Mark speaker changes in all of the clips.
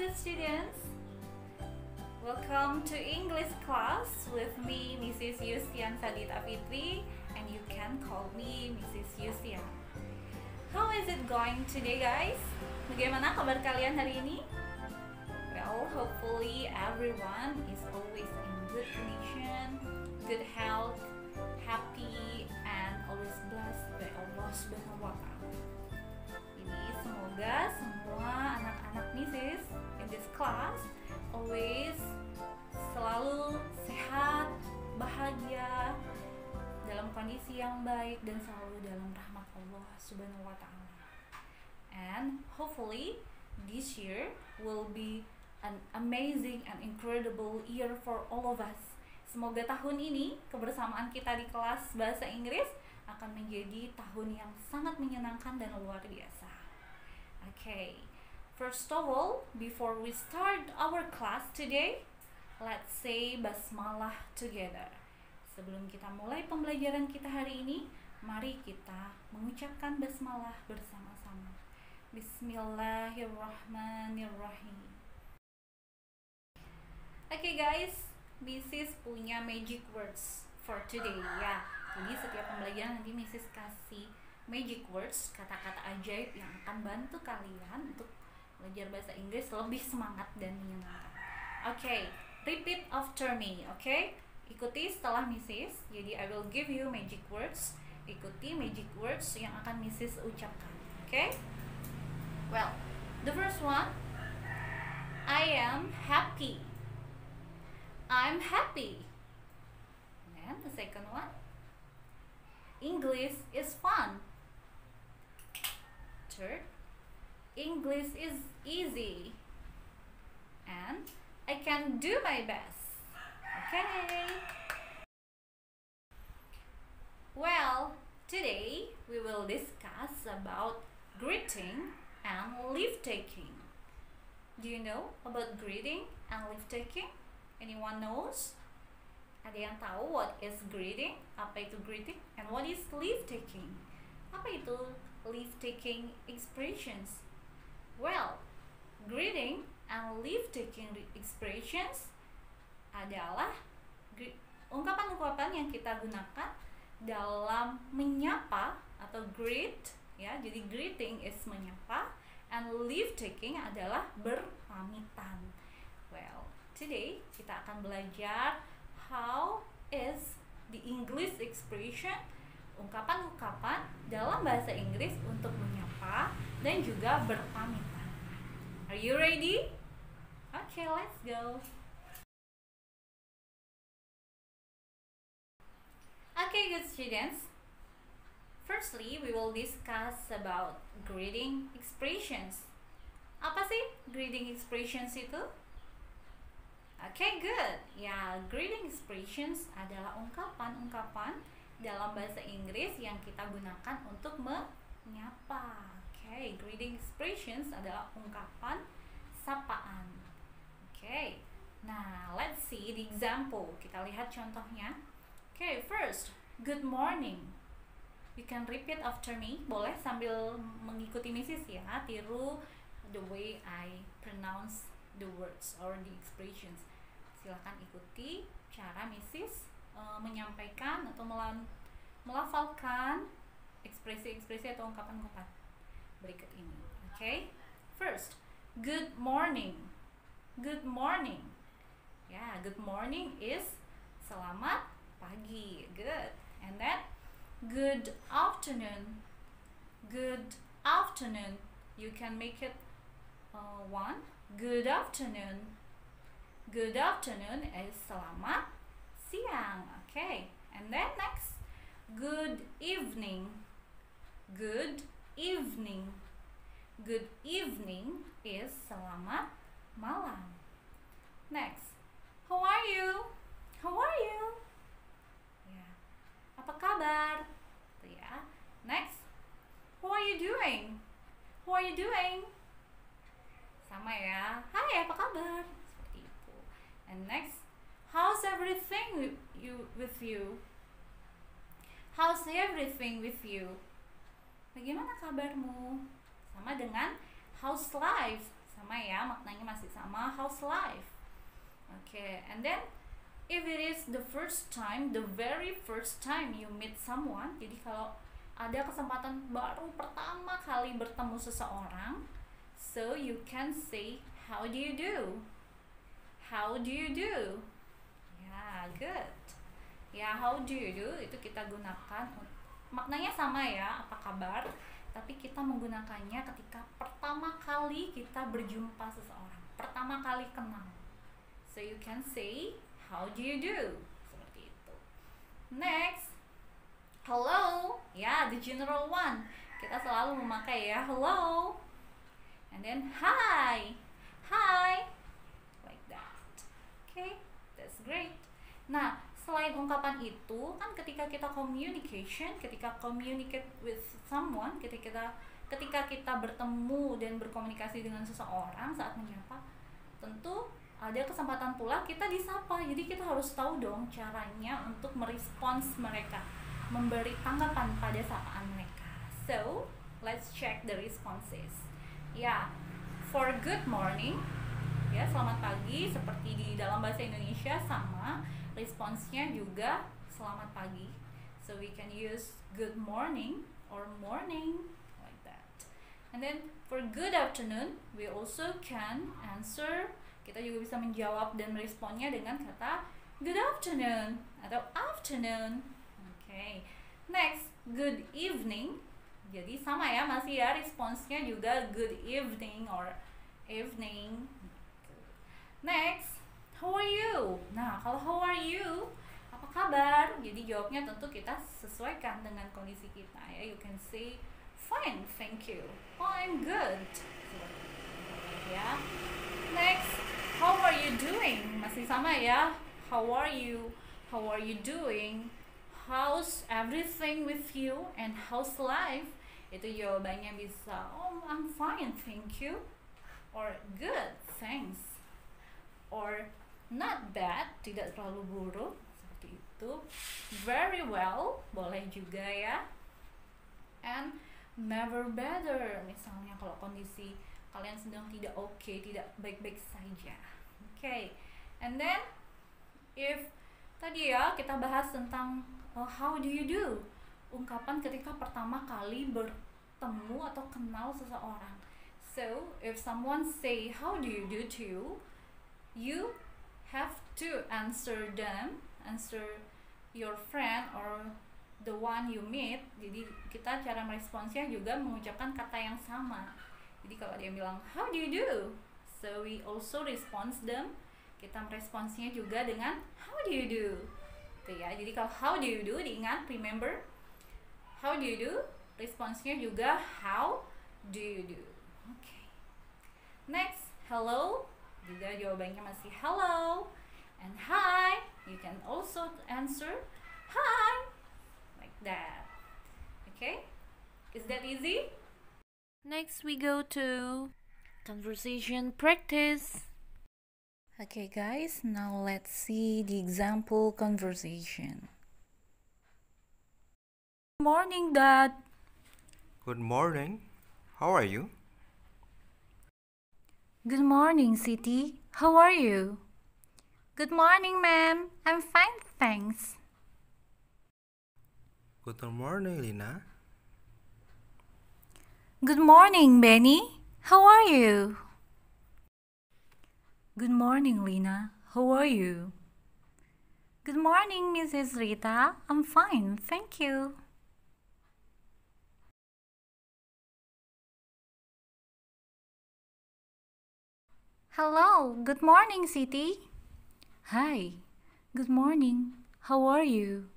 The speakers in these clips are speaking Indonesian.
Speaker 1: good students. Welcome to English class with me, Mrs. Yustian Sadita Fitri, and you can call me Mrs. Yustian. How is it going today, guys? Bagaimana kabar kalian hari ini? Well, hopefully everyone is always in good condition, good health, happy, and always blessed by Allah Subhanahu wa Ta'ala. Ini semoga semua anak-anak Mrs. in this class always selalu sehat, bahagia, dalam kondisi yang baik dan selalu dalam rahmat Allah Subhanahu wa Ta'ala. And hopefully this year will be an amazing and incredible year for all of us. Semoga tahun ini kebersamaan kita di kelas bahasa Inggris akan menjadi tahun yang sangat menyenangkan dan luar biasa. Okay, first of all, before we start our class today, let's say basmalah together. Sebelum kita mulai pembelajaran kita hari ini, mari kita mengucapkan basmalah bersama-sama. Bismillahirrahmanirrahim. Okay guys, Mrs. punya magic words for today ya. Jadi setiap pembelajaran nanti Mrs. kasih magic words, kata-kata ajaib yang akan bantu kalian untuk belajar bahasa Inggris lebih semangat dan menyenangkan. Okay, repeat after me, okay? Ikuti setelah Mrs. Jadi I will give you magic words. Ikuti magic words yang akan Mrs. ucapkan, okay? Well, the first one, I am happy. I'm happy. And the second one, English is fun. Third, English is easy. And I can do my best. Okay. Well, today we will discuss about greeting and leave taking. Do you know about greeting and leave taking? Anyone knows? Ada yang tahu what is greeting? Apa itu greeting? And what is leave taking? Apa itu leave taking expressions? Well, greeting and leave taking expressions adalah ungkapan-ungkapan yang kita gunakan dalam menyapa atau greet ya. Jadi greeting is menyapa and leave taking adalah berpamitan. Well, today kita akan belajar how is the English expression, ungkapan-ungkapan dalam bahasa Inggris untuk menyapa dan juga berpamitan. Are you ready? Okay, let's go. Okay, good students. Firstly, we will discuss about greeting expressions. Apa sih greeting expressions itu? Okay, good. Ya, greeting expressions adalah ungkapan-ungkapan dalam bahasa Inggris yang kita gunakan untuk menyapa. Okay, greeting expressions adalah ungkapan sapaan. Okay, nah let's see the example. Kita lihat contohnya. Okay, first, good morning. You can repeat after me. Boleh sambil mengikuti Mrs. ya. Tiru the way I pronounce the words or the expressions. Silahkan ikuti cara Mrs. Menyampaikan atau melafalkan ekspresi-ekspresi atau ungkapan-ungkapan berikut ini. Okay, first, good morning. Good morning. Yeah, good morning is selamat pagi. Good. And then good afternoon. Good afternoon. You can make it one. Good afternoon. Good afternoon is selamat siang. Okay. And then next, good evening. Good evening. Good evening is selamat malam. Next, how are you? How are you? Ya. Apa kabar? Tuh ya. Next, how are you doing? How are you doing? Sama ya. Hai, apa kabar? Seperti itu. And next, how's everything with you? How's everything with you? Bagaimana kabarmu? Sama dengan how's life? Sama ya, maknanya masih sama. How's life? Okay, and then if it is the first time, the very first time you meet someone, jadi kalau ada kesempatan baru pertama kali bertemu seseorang, so you can say how do you do? How do you do? Ya, good. Ya, how do you do itu kita gunakan, maknanya sama ya, apa kabar, tapi kita menggunakannya ketika pertama kali kita berjumpa seseorang, pertama kali kenal. So you can say how do you do, seperti itu. Next, hello, ya, the general one, kita selalu memakai ya, hello. And then hi, like that. Okay, that's great. Nah, selain ungkapan itu, kan ketika kita communication, ketika communicate with someone, ketika kita bertemu dan berkomunikasi dengan seseorang saat menyapa, tentu ada kesempatan pula kita disapa. Jadi kita harus tahu dong caranya untuk merespons mereka, memberi tanggapan pada sapaan mereka. So, let's check the responses. Ya, for good morning, ya, selamat pagi, seperti di dalam bahasa Indonesia sama, responsnya juga selamat pagi. So we can use good morning or morning, like that. And then for good afternoon, we also can answer, kita juga bisa menjawab dan meresponnya dengan kata good afternoon atau afternoon. Okay. Next, good evening. Jadi sama ya, masih ya, responsnya juga good evening or evening. Next, how are you? Nah, kalau how are you, apa kabar? Jadi jawabnya tentu kita sesuaikan dengan kondisi kita ya. You can say fine, thank you. Oh, I'm good. Ya. Next, how are you doing? Masih sama ya. How are you? How are you doing? How's everything with you? And how's life? Itu jawabannya bisa, oh, I'm fine, thank you. Or good, thanks. Or not bad, tidak terlalu buruk, seperti itu. Very well, boleh juga ya. And never better, misalnya kalau kondisi kalian sedang tidak oke, tidak baik-baik saja. Okay. And then if tadi ya kita bahas tentang how do you do, ungkapan ketika pertama kali bertemu atau kenal seseorang. So if someone say how do you do to you, you have to answer them, answer your friend or the one you meet. Jadi kita cara meresponsnya juga mengucapkan kata yang sama. Jadi kalau dia bilang how do you do, so we also respond them. Kita meresponsnya juga dengan how do you do. Gitu ya. Jadi kalau how do you do, diingat, remember, how do you do, responsnya juga how do you do. Okay. Next, hello, juga jawabannya masih hello. And hi, you can also answer hi, like that. Okay, is that easy? Next we go to conversation practice. Okay guys, now let's see the example conversation. Good morning, Dad.
Speaker 2: Good morning. How are you?
Speaker 1: Good morning, Siti. How are you? Good morning, ma'am. I'm fine, thanks.
Speaker 2: Good morning, Lina.
Speaker 1: Good morning, Benny. How are you? Good morning, Lina. How are you? Good morning, Mrs. Rita. I'm fine, thank you. Hello, good morning, Siti. Hi, good morning. How are you?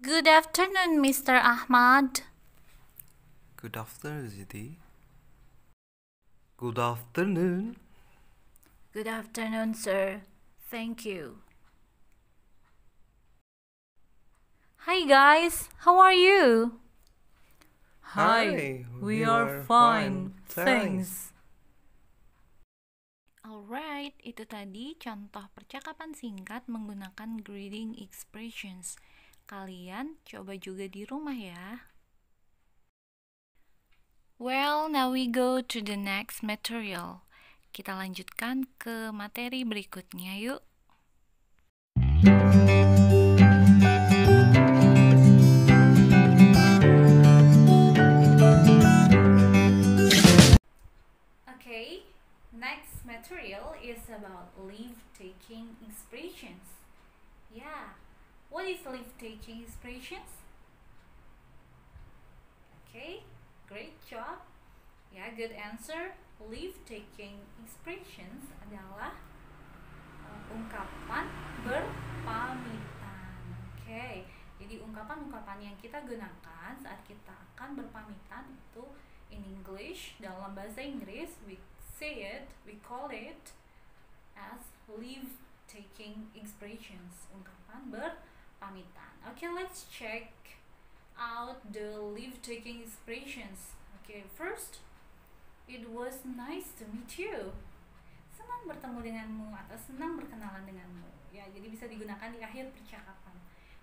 Speaker 1: Good afternoon, Mr. Ahmad.
Speaker 2: Good afternoon, Ziti. Good afternoon.
Speaker 1: Good afternoon, sir. Thank you. Hi, guys. How are you?
Speaker 2: Hi, we are fine, thanks.
Speaker 1: Alright, itu tadi contoh percakapan singkat menggunakan greeting expressions. Kalian coba juga di rumah ya. Well, now we go to the next material. Kita lanjutkan ke materi berikutnya yuk. Okay, next material is about leave-taking expressions. Yeah, what is leave-taking expressions? Okay, great job. Ya, good answer. Leave-taking expressions adalah ungkapan berpamitan. Oke, jadi ungkapan-ungkapan yang kita gunakan saat kita akan berpamitan itu in English, dalam bahasa Inggris we call it as leave-taking expressions, ungkapan berpamitan. Okay, let's check out the leave-taking expressions. Okay, first, it was nice to meet you. Senang bertemu denganmu atau senang berkenalan denganmu. Ya, jadi bisa digunakan di akhir percakapan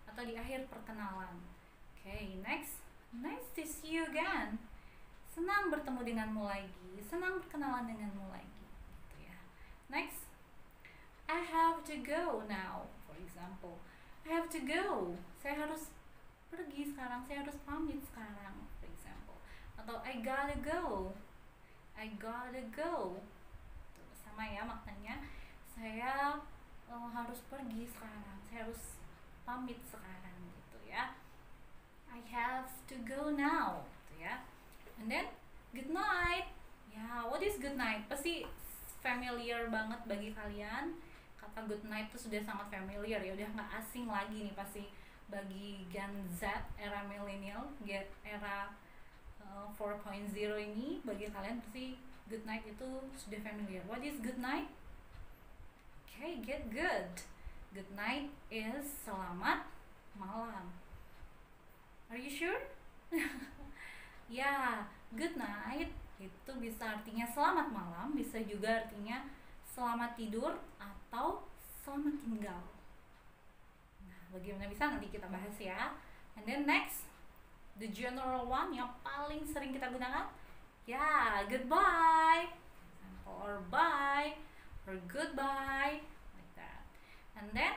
Speaker 1: atau di akhir perkenalan. Okay, next, nice to see you again. Senang bertemu denganmu lagi, senang berkenalan denganmu lagi. Gitu ya. Next, I have to go now. For example, I have to go. Saya harus pergi sekarang, saya harus pamit sekarang. For example, atau I gotta go. I gotta go. Tuh, sama ya maknanya. Saya harus pergi sekarang, saya harus pamit sekarang gitu ya. I have to go now gitu ya. And then good night. Ya, what is good night? Pasti familiar banget bagi kalian. Kata good night itu sudah sangat familiar ya, udah nggak asing lagi nih pasti bagi Gen Z, era milenial, era 4.0 ini, bagi kalian pasti good night itu sudah familiar. What is good night? Okay, get good. Good night is selamat malam. Are you sure? Ya, good night itu bisa artinya selamat malam, bisa juga artinya selamat tidur atau selamat tinggal. Nah, bagaimana bisa nanti kita bahas ya. And then next, the general one yang paling sering kita gunakan, ya, goodbye, or bye, or goodbye, like that. And then,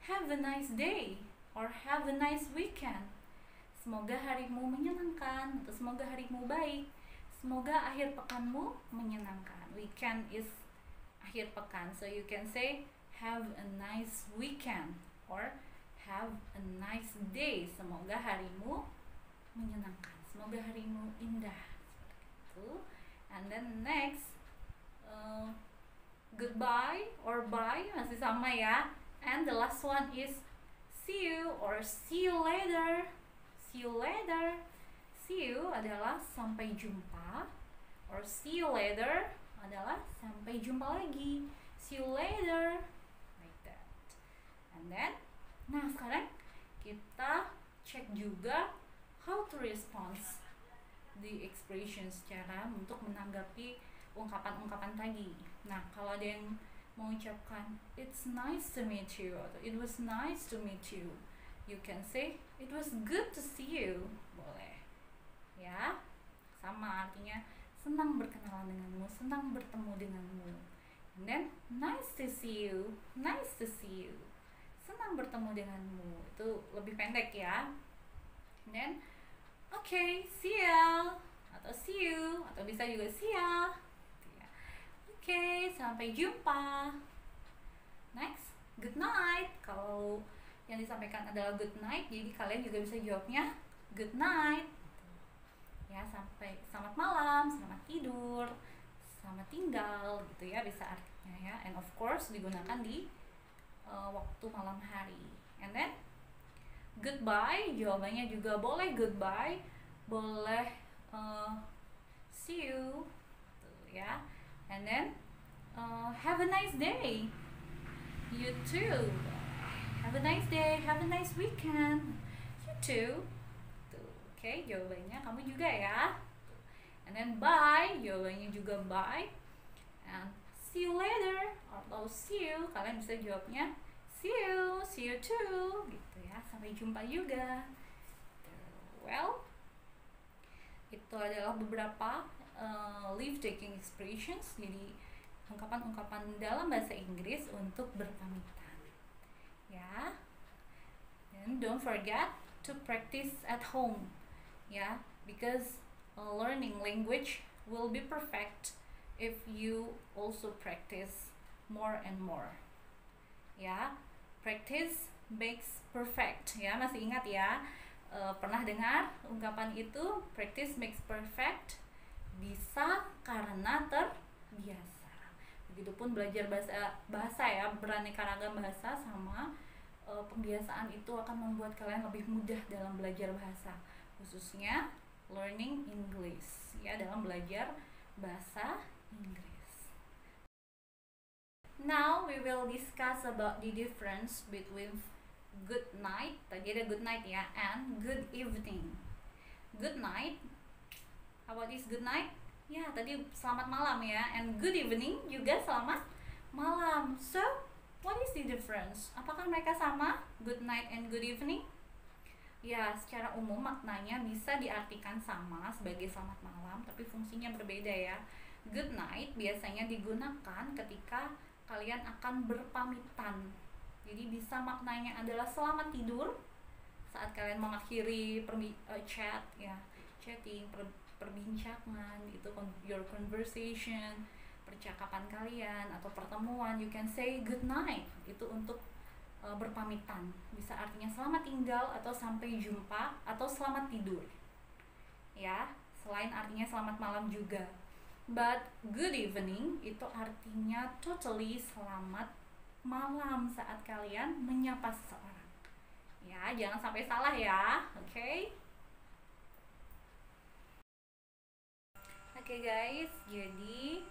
Speaker 1: have a nice day, or have a nice weekend. Semoga harimu menyenangkan, atau semoga harimu baik. Semoga akhir pekanmu menyenangkan. Weekend is akhir pekan, so you can say have a nice weekend or have a nice day. Semoga harimu menyenangkan, semoga harimu indah, seperti itu. And then next, goodbye or bye masih sama ya. And the last one is see you or see you later. See you later. See you adalah sampai jumpa, or see you later adalah sampai jumpa lagi. See you later, like that. And then, nah sekarang kita cek juga how to respond the expressions, cara untuk menanggapi ungkapan-ungkapan tadi. Nah, kalau ada yang mengucapkan it's nice to meet you atau it was nice to meet you, you can say it was good to see you. Boleh ya, sama artinya senang berkenalan denganmu, senang bertemu denganmu. And then nice to see you, nice to see you, senang bertemu denganmu. Itu lebih pendek ya. And then okay, see ya, atau see you, atau bisa juga see ya. Okay, sampai jumpa. Next, good night. Kalau yang disampaikan adalah good night, jadi kalian juga bisa jawabnya good night. Ya, sampai selamat malam, selamat tidur, selamat tinggal gitu ya, bisa artinya ya. And of course digunakan di waktu malam hari. And then goodbye, jawabannya juga boleh goodbye, boleh see you tuh ya. And then have a nice day. You too. Have a nice day, have a nice weekend. You too. Oke, jawabannya kamu juga ya. And then bye, jawabannya juga bye. And see you later atau see you, kalian bisa jawabnya see you too gitu ya. Sampai jumpa juga. Well, Itu adalah beberapa leave taking expressions, jadi ungkapan-ungkapan dalam bahasa Inggris untuk berpamitan. Ya. And don't forget to practice at home. Ya, because learning language will be perfect if you also practice more and more. Ya, practice makes perfect. Ya, masih ingat ya? Pernah dengar ungkapan itu, practice makes perfect, bisa karena terbiasa. Begitupun belajar bahasa ya, beraneka ragam bahasa sama pembiasaan itu akan membuat kalian lebih mudah dalam belajar bahasa, khususnya learning English ya, dalam belajar bahasa Inggris. Now we will discuss about the difference between good night, tadi ada good night ya, and good evening. Good night, what is good night? Ya, tadi selamat malam ya, and good evening juga selamat malam. So, what is the difference? Apakah mereka sama, good night and good evening? Ya, secara umum maknanya bisa diartikan sama sebagai selamat malam, tapi fungsinya berbeda ya. Good night biasanya digunakan ketika kalian akan berpamitan. Jadi bisa maknanya adalah selamat tidur saat kalian mengakhiri chat ya, chatting, perbincangan itu, your conversation, percakapan kalian atau pertemuan, you can say good night. Itu untuk berpamitan. Bisa artinya selamat tinggal atau sampai jumpa atau selamat tidur. Ya, selain artinya selamat malam juga. But good evening itu artinya totally selamat malam saat kalian menyapa seseorang. Ya, jangan sampai salah ya. Oke? Oke guys, jadi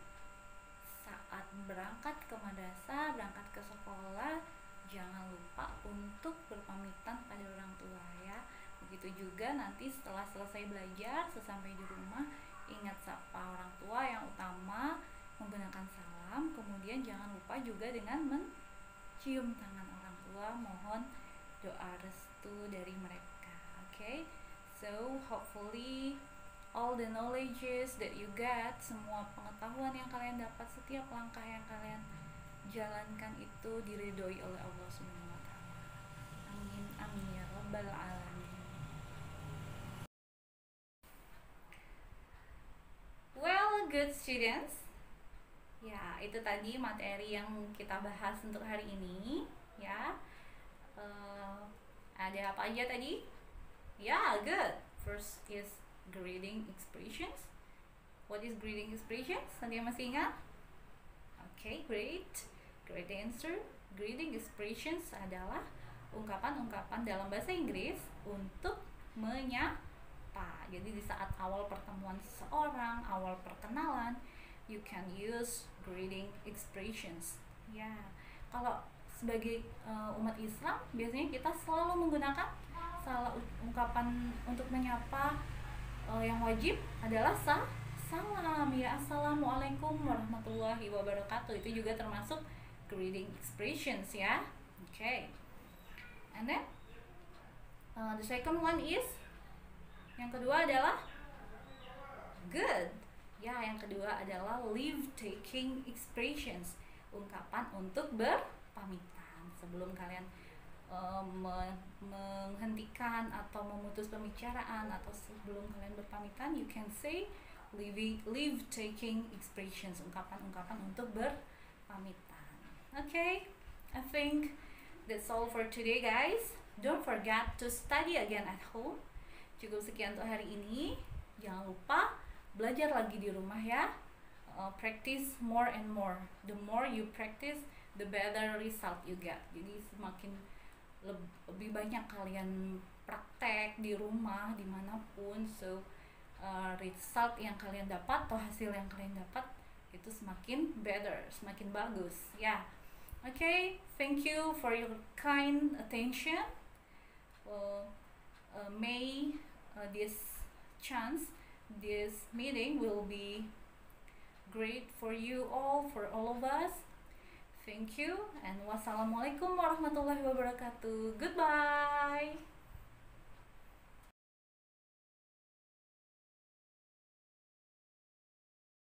Speaker 1: saat berangkat ke madrasah, berangkat ke sekolah, jangan lupa untuk berpamitan pada orang tua ya. Begitu juga nanti setelah selesai belajar, sesampai di rumah, ingat sapa orang tua yang utama, menggunakan salam, kemudian jangan lupa juga dengan mencium tangan orang tua, mohon doa restu dari mereka. Okay? So hopefully all the knowledges that you get, semua pengetahuan yang kalian dapat, setiap langkah yang kalian jalankan itu diridhoi oleh Allah Subhanahu wa taala. Amin amin ya rabbal alamin. Well, good students. Ya, itu tadi materi yang kita bahas untuk hari ini ya. Ada apa aja tadi? Ya, good. First is greeting expressions. What is greeting expressions? Ada yang masih ingat? Okay, great answer. Greeting expressions adalah ungkapan-ungkapan dalam bahasa Inggris untuk menyapa. Jadi di saat awal pertemuan seseorang, awal perkenalan, you can use greeting expressions. Ya, kalau sebagai umat Islam biasanya kita selalu menggunakan ungkapan untuk menyapa yang wajib adalah salam ya, assalamualaikum warahmatullahi wabarakatuh. Itu juga termasuk greeting expressions ya. Okay, and then the second one is, yang kedua adalah good ya, yang kedua adalah leave taking expressions, ungkapan untuk berpamitan sebelum kalian menghentikan atau memutus pembicaraan atau sebelum kalian berpamitan, you can say leave taking expressions, ungkapan-ungkapan untuk berpamitan. Okay, I think that's all for today guys. Don't forget to study again at home. Cukup sekian untuk hari ini. Jangan lupa belajar lagi di rumah ya. Practice more and more. The more you practice, the better result you get. Jadi semakin lebih banyak kalian praktek di rumah dimanapun, so result yang kalian dapat atau hasil yang kalian dapat itu semakin better, semakin bagus ya. Okay, thank you for your kind attention. May this meeting will be great for you all, for all of us. Thank you, and wassalamualaikum warahmatullahi wabarakatuh. Goodbye.